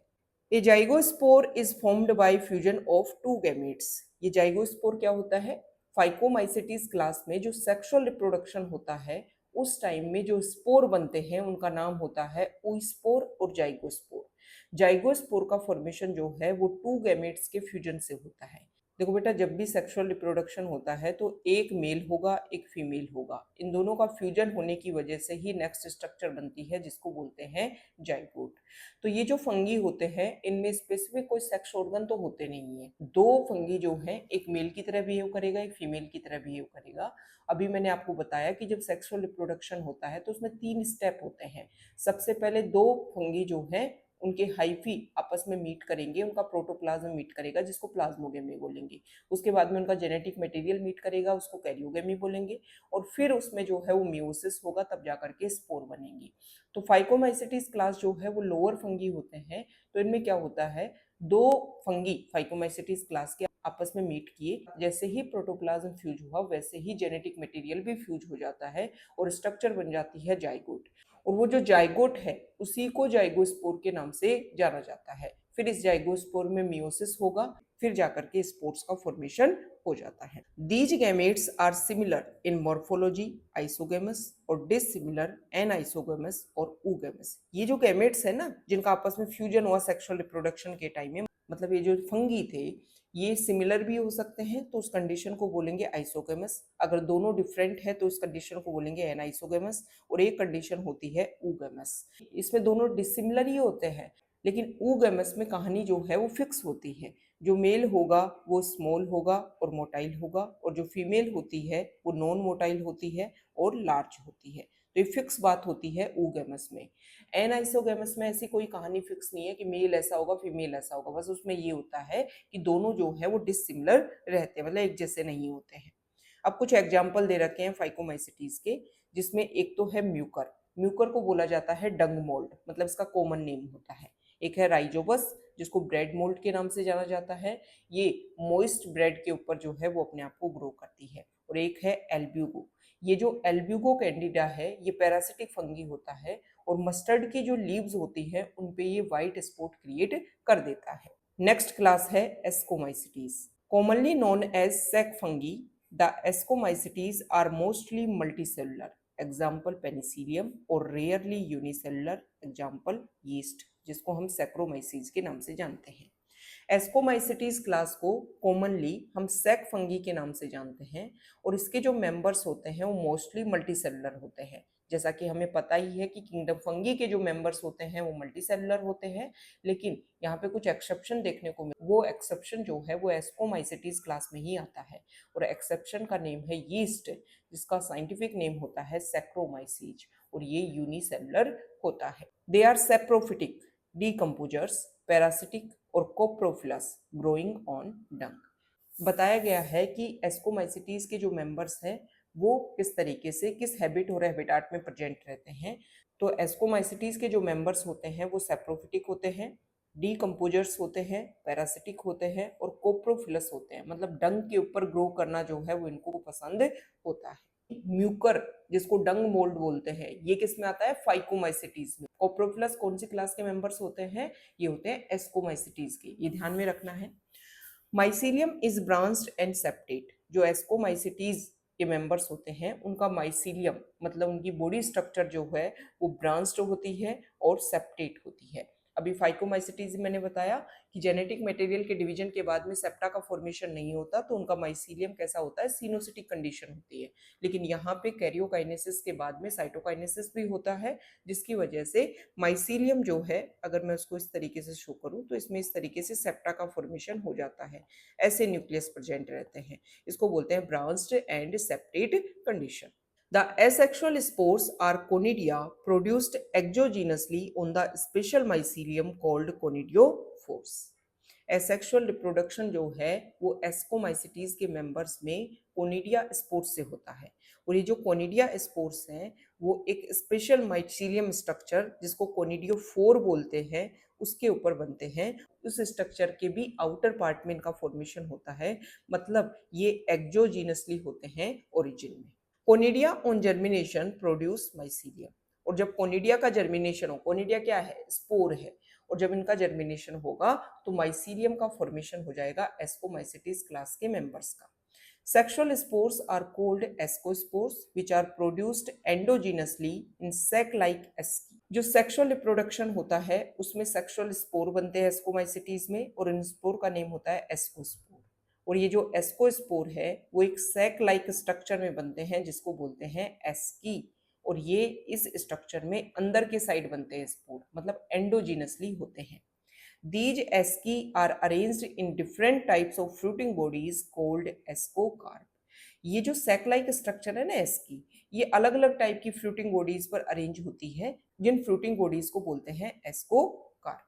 S1: A zygospore is formed by fusion of two gametes. ये जाइगोस्पोर क्या होता है? फाइकोमाइसिटीज क्लास में जो सेक्सुअल रिप्रोडक्शन होता है उस टाइम में जो स्पोर बनते हैं उनका नाम होता है oospore और जाइगोस्पोर। जाइगोस्पोर का फॉर्मेशन जो है वो टू गैमेट्स के फ्यूजन से होता है। देखो बेटा, जब भी सेक्सुअल रिप्रोडक्शन होता है तो एक मेल होगा एक फीमेल होगा, इन दोनों का फ्यूजन होने की वजह से ही नेक्स्ट स्ट्रक्चर बनती है जिसको बोलते हैं जाइगोट। तो ये जो फंगी होते हैं इनमें स्पेसिफिक कोई सेक्स ऑर्गन तो होते नहीं है। दो फंगी जो है, एक मेल की तरह बिहेव करेगा एक फीमेल की तरह बिहेव करेगा। अभी मैंने आपको बताया कि जब सेक्सुअल रिप्रोडक्शन होता है तो उसमें 3 स्टेप होते हैं। सबसे पहले दो फंगी जो है उनके हाइफी आपस में मीट करेंगे, उनका प्रोटोप्लाज्म मीट करेगा जिसको प्लाज्मोगेमी बोलेंगे। उसके बाद में उनका जेनेटिक मटेरियल मीट करेगा, उसको कैरियोगेमी बोलेंगे, और फिर उसमें जो है वो मियोसिस होगा, तब जाकर के स्पोर बनेंगी। तो फाइकोमाइसिटीज क्लास जो है वो लोअर फंगी होते हैं। तो इनमें क्या होता है, दो फंगी फाइकोमाइसिटीज क्लास के आपस में मीट किए, जैसे ही प्रोटोप्लाज्म फ्यूज हुआ वैसे ही जेनेटिक मटेरियल भी फ्यूज हो जाता है और स्ट्रक्चर बन जाती है जाइगोट। और वो जो जाइगोट है उसी को जाइगोस्पोर के नाम से जाना जाता है। फिर इस जाइगोस्पोर में मियोसिस होगा, फिर जाकर के स्पोर्स का फॉर्मेशन हो जाता है। These gametes are similar in morphology isogamous और डिसिमिलर एनाइसोगेमस और ऊगेमस। ये जो गैमेट्स है ना जिनका आपस में फ्यूजन हुआ सेक्सुअल रिप्रोडक्शन के टाइम में, मतलब ये जो फंगी थे ये सिमिलर भी हो सकते हैं तो उस कंडीशन को बोलेंगे आइसोगेमस। अगर दोनों डिफरेंट है तो उस कंडीशन को बोलेंगे एनाइसोगेमस, और एक कंडीशन होती है ऊगेमस। इसमें दोनों डिसिमिलर ही होते हैं, लेकिन ऊगेमस में कहानी जो है वो फिक्स होती है। जो मेल होगा वो स्मॉल होगा और मोटाइल होगा, और जो फीमेल होती है वो नॉन मोटाइल होती है और लार्ज होती है। तो ये फिक्स बात होती है ऊगेमस में। एनाइसोगेमस में ऐसी कोई कहानी फिक्स नहीं है कि मेल ऐसा होगा फीमेल ऐसा होगा, बस उसमें ये होता है कि दोनों जो है वो डिसिमिलर रहते हैं, मतलब एक जैसे नहीं होते हैं। अब कुछ एग्जाम्पल दे रखे हैं फाइकोमाइसिटीज के, जिसमें एक तो है म्यूकर। म्यूकर को बोला जाता है डंग मोल्ड, मतलब इसका कॉमन नेम होता है। एक है राइजोबस जिसको ब्रेड मोल्ड के नाम से जाना जाता है, ये मोइस्ट ब्रेड के ऊपर जो है वो अपने आप को ग्रो करती है। और एक है एल्ब्यूगो। ये जो एल्ब्यूगो कैंडिडा है ये पैरासिटिक फंगी होता है, और मस्टर्ड की जो लीव्स होती है उन पे ये व्हाइट स्पॉट क्रिएट कर देता है। नेक्स्ट क्लास है ascomycetes, commonly known as sac fungi. The ascomycetes are mostly multicellular, example penicillium, और रेयरली यूनिसेलुलर, एग्जाम्पल यीस्ट, जिसको हम सैक्रोमाइसीज के नाम से जानते हैं। एस्कोमाइसिटीज क्लास को कॉमनली हम सैक फंगी के नाम से जानते हैं, और इसके जो मेंबर्स होते हैं वो मोस्टली मल्टीसेलुलर होते हैं। जैसा कि हमें पता ही है कि किंगडम फंगी के जो मेंबर्स होते हैं वो मल्टीसेलुलर होते हैं, लेकिन यहाँ पे कुछ एक्सेप्शन देखने को मिले। वो एक्सेप्शन जो है वो एस्कोमाइसिटीज क्लास में ही आता है, और एक्सेप्शन का नेम है यीस्ट, जिसका साइंटिफिक नेम होता है सैक्रोमाइसीज, और ये यूनिसेलुलर होता है। They are saprophytic, decomposers, parasitic और कोप्रोफिलस ग्रोइंग ऑन डंग। बताया गया है कि एस्कोमाइसिटीज के जो मेंबर्स हैं वो किस तरीके से, किस हैबिट और हैबिटाट में प्रेजेंट रहते हैं। तो एस्कोमाइसिटीज के जो मेंबर्स होते हैं वो सेप्रोफिटिक होते हैं, डीकम्पोजर्स होते हैं, पैरासिटिक होते हैं और कोप्रोफिलस होते हैं, मतलब डंग के ऊपर ग्रो करना जो है वो इनको पसंद होता है। म्यूकर, जिसको डंग मोल्ड बोलते हैं, ये किस में आता है, फाइकोमाइसिटीज में। कोप्रोफिलस कौन सी क्लास के मेंबर्स होते हैं, ये होते हैं एस्कोमाइसिटीज के, ये ध्यान में रखना है। Mycelium is branched and septate. जो एस्कोमाइसिटीज के मेंबर्स होते हैं उनका माइसीलियम मतलब उनकी बॉडी स्ट्रक्चर जो है वो ब्रांच्ड होती है और सेप्टेट होती है। अभी फाइकोमाइसिटीज मैंने बताया कि जेनेटिक मटेरियल के डिवीजन के बाद में सेप्टा का फॉर्मेशन नहीं होता, तो उनका माइसीलियम कैसा होता है, सिनोसिटिक कंडीशन होती है। लेकिन यहाँ पे कैरियोकाइनेसिस के बाद में साइटोकाइनेसिस भी होता है, जिसकी वजह से माइसीलियम जो है, अगर मैं उसको इस तरीके से शो करूँ तो इसमें इस तरीके से सेप्टा का फॉर्मेशन हो जाता है। ऐसे न्यूक्लियस प्रेजेंट रहते हैं, इसको बोलते हैं branched and septate condition. The asexual spores are conidia produced exogenously on the special mycelium called conidiophores. Asexual reproduction जो है वो एस्कोमाइसिटीज के मेंबर्स में कोनिडिया स्पोर्स से होता है, और ये जो कोनिडिया स्पोर्स हैं वो एक स्पेशल माइसीलियम स्ट्रक्चर जिसको कोनिडियोफोर बोलते हैं उसके ऊपर बनते हैं। उस स्ट्रक्चर के भी आउटर पार्ट में इनका फॉर्मेशन होता है, मतलब ये एक्जोजीनसली होते हैं ओरिजिन में। Conidia on germination produce mycelium, और जब कोनिडिया का जर्मिनेशन हो, कोनिडिया क्या है, स्पोर है, और जब इनका जर्मिनेशन होगा तो माइसीलियम का फॉर्मेशन हो जाएगा एस्कोमाइसिटीज क्लास के मेंबर्स का। Sexual spores are called ascospores which are produced endogenously in sac like asci. जो सेक्सुअल रिप्रोडक्शन होता है उसमें सेक्सुअल स्पोर बनते हैं एस्कोमाइसिटीज में, और इन स्पोर का नेम होता है एस्कोस्पोर। और ये जो एस्कोस्पोर है वो एक सैक लाइक स्ट्रक्चर में बनते हैं जिसको बोलते हैं एस्की, और ये इस स्ट्रक्चर में अंदर के साइड बनते हैं स्पोर, मतलब एंडोजीनसली होते हैं। These asci are arranged in different types of fruiting bodies called ascocarp. ये जो सैक लाइक स्ट्रक्चर है ना एस्की, ये अलग अलग टाइप की फ्रूटिंग बॉडीज पर अरेंज होती है, जिन फ्रूटिंग बॉडीज को बोलते हैं एस्कोकार्प।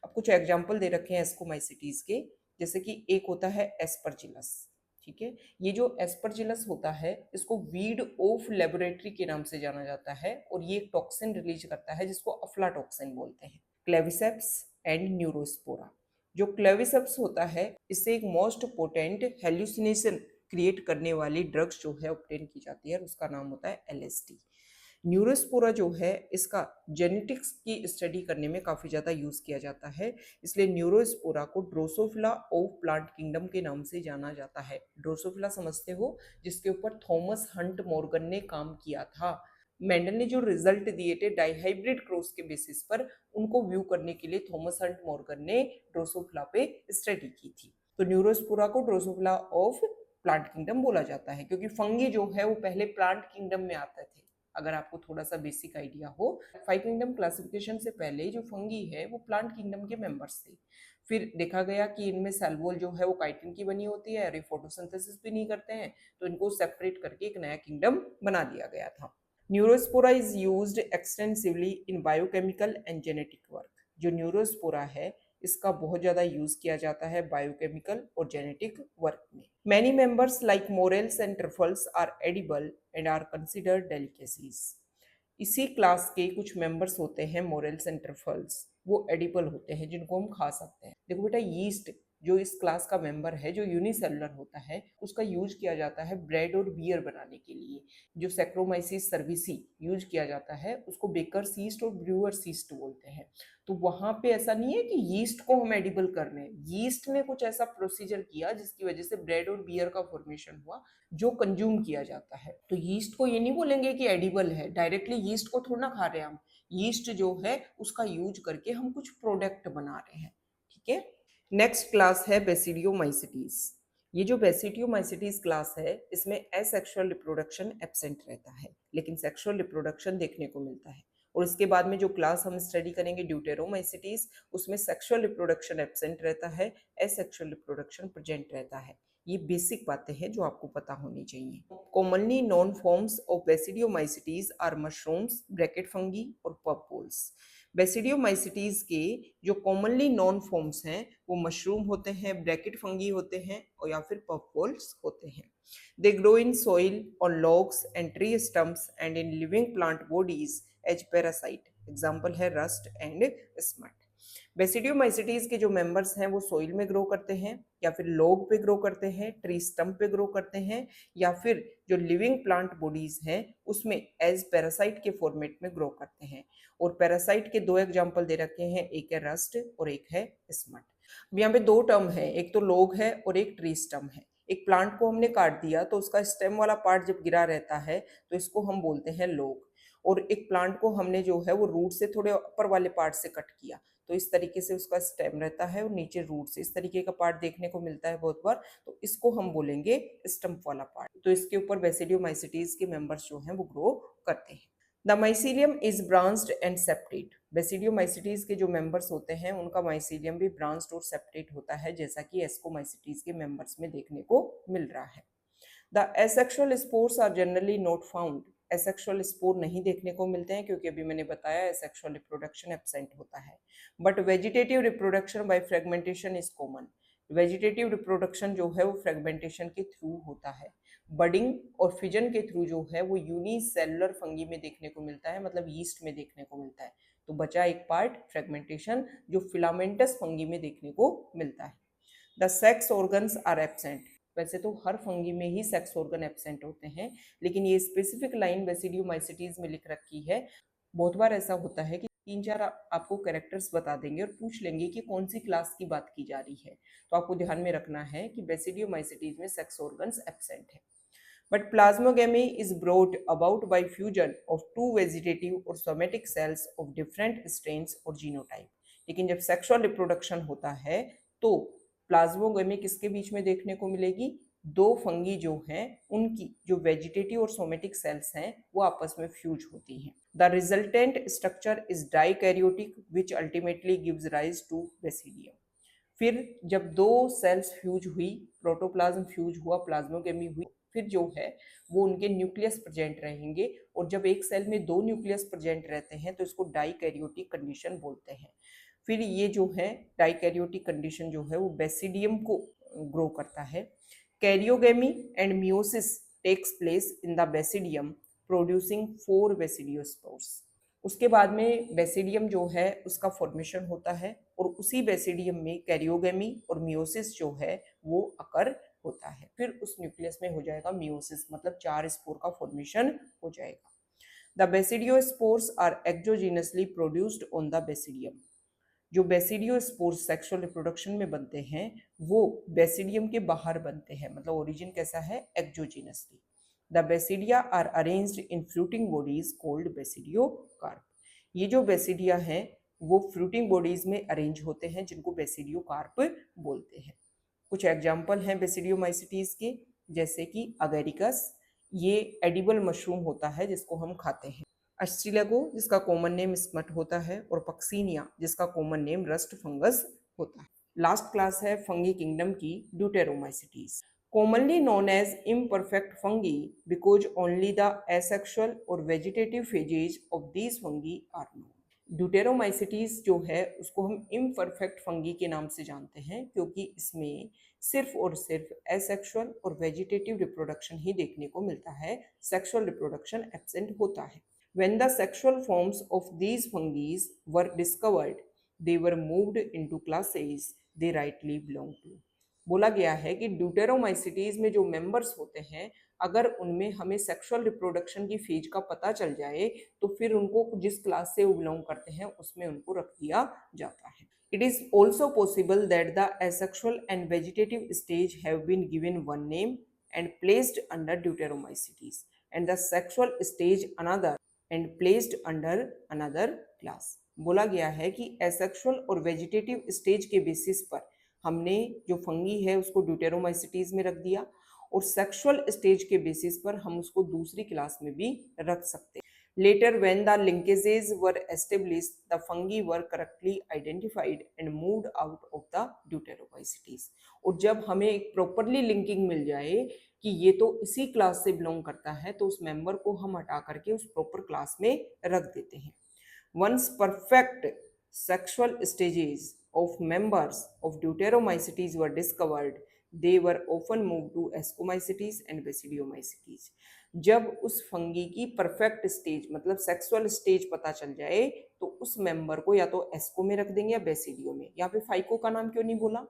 S1: अब कुछ एग्जांपल दे रखे हैं एस्कोमाइसिटीज के, जैसे कि एक होता है एस्परजिलस। ठीक है, ये जो एस्परजिलस होता है इसको वीड ऑफ लेबोरेटरी के नाम से जाना जाता है, और ये एक टॉक्सिन रिलीज करता है जिसको अफ्लाटॉक्सिन बोलते हैं। Claviceps and Neurospora. जो क्लेविसेप्स होता है इससे एक मोस्ट पोटेंट हेल्यूसिनेशन क्रिएट करने वाली ड्रग्स जो है ऑब्टेन की जाती है, और उसका नाम होता है LSD। न्यूरोस्पोरा जो है इसका जेनेटिक्स की स्टडी करने में काफ़ी ज़्यादा यूज़ किया जाता है, इसलिए न्यूरोस्पोरा को ड्रोसोफिला ऑफ प्लांट किंगडम के नाम से जाना जाता है। ड्रोसोफिला समझते हो, जिसके ऊपर थॉमस हंट मॉर्गन ने काम किया था। मेंडल ने जो रिजल्ट दिए थे डाइहाइब्रिड क्रॉस के बेसिस पर, उनको व्यू करने के लिए थॉमस हंट मॉर्गन ने ड्रोसोफिला पे स्टडी की थी। तो न्यूरोस्पोरा को ड्रोसोफिला ऑफ प्लांट किंगडम बोला जाता है, क्योंकि फंगी जो है वो पहले प्लांट किंगडम में आते थे, अगर आपको थोड़ा सा बेसिक आइडिया हो। फाइव किंगडम क्लासिफिकेशन से पहले जो फंगी है वो प्लांट किंगडम के मेंबर्स थे। फिर देखा गया कि इनमें सेल वॉल जो है वो काइटिन की बनी होती है और ये फोटोसिंथेसिस भी नहीं करते हैं, तो इनको सेपरेट करके एक नया किंगडम बना दिया गया था। Neurospora is used extensively in biochemical and genetic work. जो न्यूरोस्पोरा है इसका बहुत ज्यादा यूज किया जाता है बायोकेमिकल और जेनेटिक वर्क में। Many members like morels and truffles are edible and are considered delicacies. इसी क्लास के कुछ मेंबर्स होते हैं मोरेल्स एंड ट्रफल्स, वो एडिबल होते हैं जिनको हम खा सकते हैं। देखो बेटा, यीस्ट जो इस क्लास का मेंबर है जो यूनिसेलुलर होता है उसका यूज किया जाता है ब्रेड और बियर बनाने के लिए। जो सैक्रोमाइसिस सर्विसी यूज किया जाता है उसको बेकर यीस्ट और ब्रूअर यीस्ट बोलते हैं। तो वहां पे ऐसा नहीं है कि यीस्ट को हम एडिबल कर रहे हैं, यीस्ट ने कुछ ऐसा प्रोसीजर किया जिसकी वजह से ब्रेड और बियर का फॉर्मेशन हुआ जो कंज्यूम किया जाता है। तो यीस्ट को ये नहीं बोलेंगे कि एडिबल है, डायरेक्टली यीस्ट को थोड़ा ना खा रहे हैं हम, यीस्ट जो है उसका यूज करके हम कुछ प्रोडक्ट बना रहे हैं। ठीक है, नेक्स्ट क्लास है बेसिडियोमाइसिटीज। ये जो बेसिडियोमाइसीटीज क्लास है, इसमें एसेक्सुअल रिप्रोडक्शन एब्सेंट रहता है, लेकिन सेक्सुअल रिप्रोडक्शन देखने को मिलता है। और इसके बाद में जो क्लास हम स्टडी करेंगे ड्यूटेरोमाइसीटीज, उसमें सेक्सुअल रिप्रोडक्शन एब्सेंट रहता है, एसेक्सुअल रिप्रोडक्शन प्रेजेंट रहता है। ये बेसिक बातें हैं जो आपको पता होनी चाहिए। Commonly known forms of basidiomycetes are mushrooms, bracket fungi और पपहोल्स। बेसिडियोमाइसीटीज के जो कॉमनली नॉन फॉर्म्स हैं वो मशरूम होते हैं, ब्रैकेट फंगी होते हैं और या फिर पफबॉल्स होते हैं। They grow in soil, on logs and tree stumps and in living plant bodies as parasite. Example है रस्ट एंड स्मट। बेसिडियोमाइसीटीज के जो मेंबर्स हैं वो सॉइल में ग्रो करते हैं या फिर लॉग पे ग्रो करते हैं, ट्री स्टम्प पे ग्रो करते हैं या फिर जो लिविंग प्लांट बॉडीज हैं उसमें एज पैरासाइट के फॉर्मेट में ग्रो करते हैं। और पैरासाइट के दो एग्जांपल दे रखे हैं, एक है रस्ट और एक है स्मट। अब यहाँ पे दो टर्म है, एक तो लॉग है और एक ट्री स्टम है। एक प्लांट को हमने काट दिया तो उसका स्टेम वाला पार्ट जब गिरा रहता है तो इसको हम बोलते हैं लॉग। और एक प्लांट को हमने जो है वो रूट से थोड़े ऊपर वाले पार्ट से कट किया तो इस तरीके से उसका स्टेम रहता है और नीचे रूट से इस तरीके का पार्ट देखने को मिलता है बहुत बार, तो इसको हम बोलेंगे स्टम्प वाला पार्ट। तो इसके ऊपर बेसिडियोमाइसीटीज के मेंबर्स जो हैं वो ग्रो करते हैं। The mycelium is branched and septate. Basidiomycetes के जो मेंबर्स होते हैं उनका माइसीलियम भी ब्रांच्ड और सेप्टेट होता है, जैसा कि एस्कोमाइसीटीज के मेंबर्स में देखने को मिल रहा है। The asexual spores are generally not found. Asexual spore नहीं देखने को मिलते हैं क्योंकि अभी मैंने बताया एसेक्सुअल रिप्रोडक्शन एब्सेंट होता है। But vegetative reproduction by fragmentation is common. Vegetative reproduction जो है वो फ्रेगमेंटेशन के थ्रू होता है। बडिंग और फिजन के थ्रू जो है वो यूनिसेलुलर फंगी में देखने को मिलता है, मतलब यीस्ट में देखने को मिलता है। तो बचा एक पार्ट फ्रेगमेंटेशन जो फिलामेंटस फंगी में देखने को मिलता है। The sex organs are absent. वैसे तो हर फंगी में ही सेक्स ऑर्गन एब्सेंट होते हैं, लेकिन ये स्पेसिफिक लाइन बेसिडियोमाइसीटीज में लिख रखी है। बहुत बार ऐसा होता है कि तीन चार आपको कैरेक्टर्स बता देंगे और पूछ लेंगे कि कौन सी क्लास की बात की जा रही है, तो आपको ध्यान में रखना है कि बेसिडियोमाइसीटीज में सेक्स ऑर्गन्स एब्सेंट है। But plasmogamy is brought about by fusion of two vegetative or somatic cells of different strains or genotype. लेकिन जब सेक्सुअल रिप्रोडक्शन होता है तो प्लाज्मोगमी किसके बीच में देखने को मिलेगी? दो फंगी जो हैं उनकी जो वेजिटेटिव और सोमेटिक सेल्स हैं वो आपस में फ्यूज होती हैं। The resultant structure is dikaryotic which ultimately gives rise to basidium. फिर जब दो सेल्स फ्यूज हुई, प्रोटोप्लाज्म फ्यूज हुआ, प्लाज्मोगेमी हुई, फिर जो है वो उनके न्यूक्लियस प्रेजेंट रहेंगे। और जब एक सेल में दो न्यूक्लियस प्रेजेंट रहते हैं तो इसको डाइकैरियोटिक कंडीशन बोलते हैं। फिर ये जो है डाइकैरियोटिक कंडीशन जो है वो बेसिडियम को ग्रो करता है। Karyogamy and meiosis takes place in the basidium producing 4 basidiospores. उसके बाद में बेसिडियम जो है उसका फॉर्मेशन होता है और उसी बेसिडियम में कैरियोगेमी और मियोसिस जो है वो अकर होता है। फिर उस न्यूक्लियस में हो जाएगा मियोसिस, मतलब 4 स्पोर का फॉर्मेशन हो जाएगा। The basidiospores are exogenously produced on the basidium. जो बेसिडियोस्पोर्स सेक्सुअल रिप्रोडक्शन में बनते हैं वो बेसिडियम के बाहर बनते हैं, मतलब ओरिजिन कैसा है? Exogenously. The basidia are arranged in fruiting bodies called basidiocarp. ये जो बेसिडिया हैं वो फ्रूटिंग बॉडीज में अरेंज होते हैं जिनको बेसिडियोकार्प बोलते हैं। कुछ एग्जाम्पल हैं बेसिडियोमाइसीटीज के, जैसे कि अगेरिकस, ये एडिबल मशरूम होता है जिसको हम खाते हैं। अस्ट्रिलेगो जिसका कॉमन नेम स्मट होता है और पक्सीनिया जिसका कॉमन नेम रस्ट फंगस होता है। लास्ट क्लास है फंगी किंगडम की, ड्यूटेरोमाइसीटीज। Commonly known as imperfect fungi because only the asexual or vegetative phases of these fungi are known. ड्यूटेरोमाइसीटीज जो है उसको हम इम्परफेक्ट फंगी के नाम से जानते हैं क्योंकि इसमें सिर्फ और सिर्फ एसेक्सुअल और वेजिटेटिव रिप्रोडक्शन ही देखने को मिलता है, सेक्सुअल रिप्रोडक्शन एब्सेंट होता है। When the sexual forms of these fungi were discovered, they were moved into classes they rightly belong to. बोला गया है कि ड्यूटेरोमाइसीटीज में जो मेंबर्स होते हैं अगर उनमें हमें सेक्सुअल रिप्रोडक्शन की फेज का पता चल जाए तो फिर उनको जिस क्लास से वो बिलोंग करते हैं उसमें उनको रख दिया जाता है। It is also possible that the asexual and vegetative stage have been given one name and placed under deuteromycetes, and the sexual stage another and placed under another class. बोला गया है कि एसेक्सुअल और वेजिटेटिव स्टेज के basis पर हमने जो fungi है उसको ड्यूटेरोमाइसिटीज में रख दिया, और सेक्सुअल स्टेज के बेसिस पर हम उसको दूसरी क्लास में भी रख सकते हैं। Later, when the linkages were established, the fungi were correctly identified and moved out of the deuteromycetes. और जब हमें एक प्रॉपरली लिंकिंग मिल जाए कि ये तो इसी क्लास से बिलोंग करता है, तो उस मेंबर को हम हटा करके उस प्रॉपर क्लास में रख देते हैं। Once perfect sexual stages of members of deuteromycetes were discovered, they were often moved to ascomycetes and basidiomycetes. जब उस फंगी की परफेक्ट स्टेज मतलब सेक्सुअल स्टेज पता चल जाए, तो उस मेंबर को या तो एस्को में रख देंगे या बेसिडियो में। यहाँ पे फाइको का नाम क्यों नहीं बोला?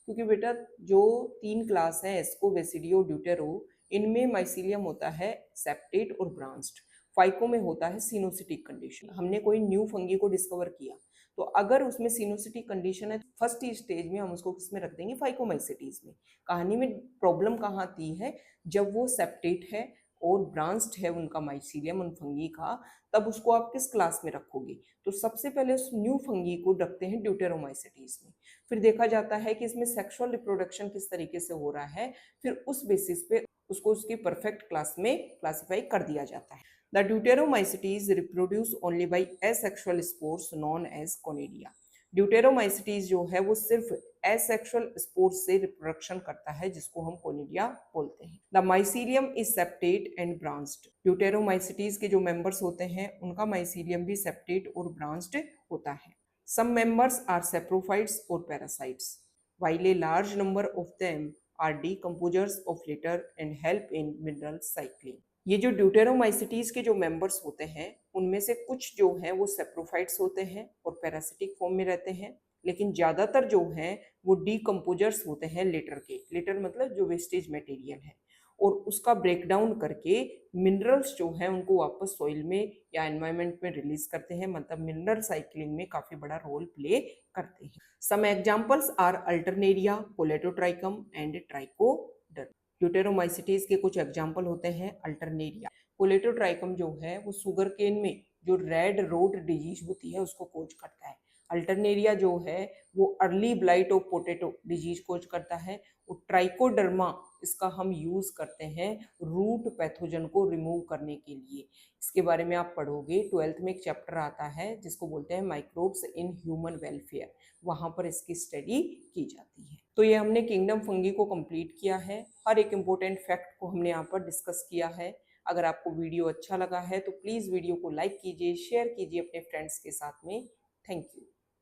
S1: क्योंकि बेटा जो 3 क्लास है एस्को, बेसिडियो, ड्यूटेरो, इनमें माइसीलियम होता है सेप्टेट और ब्रांच्ड, फाइको में होता है सिनोसिटिक कंडीशन। हमने कोई न्यू फंगी को डिस्कवर किया, तो अगर उसमें सिनोसिटिक कंडीशन है, फर्स्ट स्टेज में हम उसको किसमें रख देंगे? फाइकोमाइसिटीज में। कहानी में प्रॉब्लम कहाँ आती है? जब वो सेप्टेट है और ब्रांच्ड है उनका माइसीलियम उन फंगी का, तब उसको आप किस क्लास में रखोगे? तो सबसे पहले उस न्यू फंगी को रखते हैं ड्यूटेरोमाइसिटीज में। फिर देखा जाता है कि इसमें सेक्सुअल रिप्रोडक्शन किस तरीके से हो रहा है, फिर उस बेसिस पे उसको उसकी परफेक्ट क्लास में क्लासिफाई कर दिया जाता है। The Deuteromycetes reproduce only by asexual spores known as conidia. Deuteromycetes जो है वो सिर्फ एसेक्सुअल स्पोर्स से रिप्रोडक्शन करता है, जिसको हम कोनिडिया बोलते हैं। The mycelium is septate and branched. Deuteromycetes के जो मेंबर्स होते हैं उनका माइसीलियम भी सेप्टेट और ब्रांच्ड होता है। सम मेंबर्स आर सेप्रोफाइट्स और parasites, while a large number of them are decomposers of litter and help in mineral cycling. ये जो ड्यूटेरोमाइसिटीज के जो मेंबर्स होते हैं उनमें से कुछ जो हैं वो सेप्रोफाइट्स होते हैं और पैरासिटिक फॉर्म में रहते हैं, लेकिन ज़्यादातर जो हैं वो डीकम्पोजर्स होते हैं लिटर के। लिटर मतलब जो वेस्टेज मटेरियल है, और उसका ब्रेकडाउन करके मिनरल्स जो हैं उनको वापस सॉइल में या एनवायरनमेंट में रिलीज करते हैं, मतलब मिनरल साइक्लिंग में काफ़ी बड़ा रोल प्ले करते हैं। Some examples are Alternaria, Colletotrichum and Trichoderma. Deuteromycetes के कुछ एग्जाम्पल होते हैं अल्टरनेरिया। कोलेटोट्राइकम जो है वो शुगर केन में जो रेड रोड डिजीज होती है उसको कोज करता है। अल्टरनेरिया जो है वो early blight of potato disease cause करता है। और ट्राइकोडर्मा इसका हम यूज करते हैं रूट पैथोजन को रिमूव करने के लिए। इसके बारे में आप पढ़ोगे, 12th में एक चैप्टर आता है जिसको बोलते हैं माइक्रोब्स इन ह्यूमन वेलफेयर, वहां पर इसकी स्टडी की जाती है। तो ये हमने किंगडम फंगी को कंप्लीट किया है। हर एक इम्पोर्टेंट फैक्ट को हमने यहाँ पर डिस्कस किया है। अगर आपको वीडियो अच्छा लगा है तो प्लीज़ वीडियो को लाइक कीजिए, शेयर कीजिए अपने फ्रेंड्स के साथ में। Thank you.